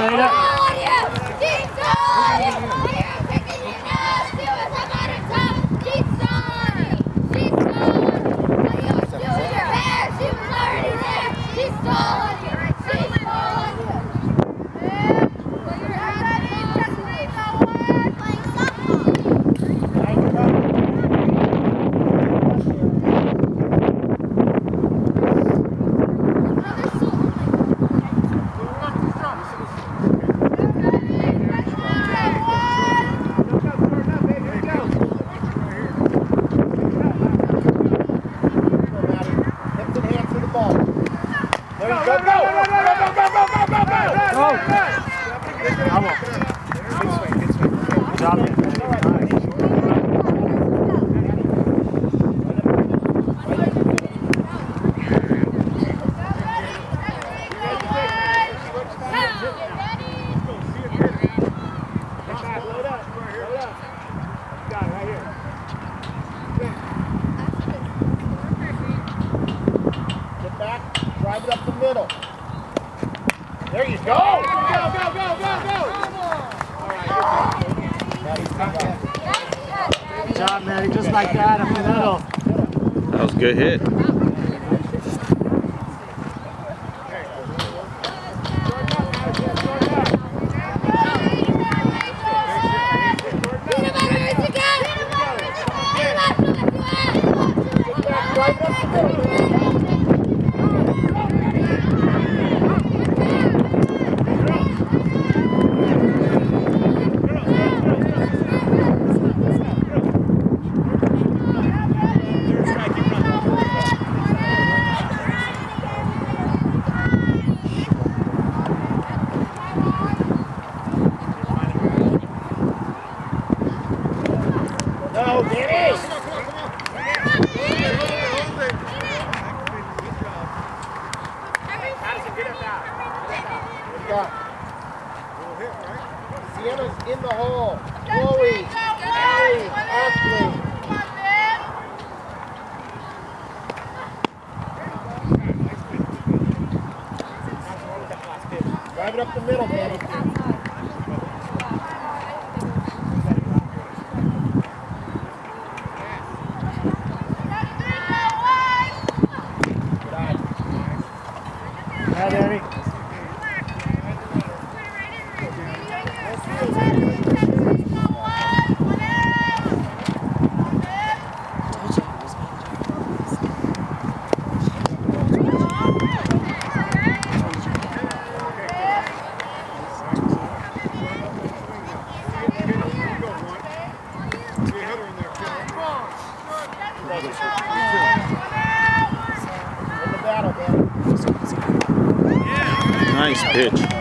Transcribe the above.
Straight up. Drive it up the middle. There you go. Go, go, go, go, go. Good job, Maddie. Just like that, up the middle. That was a good hit. No, Danny! Madison, get up now. What do you got? Sienna's in the hole. Chloe, Allie, Ashley. Drive it up the middle, Danny. Hi, Danny. Nice pitch.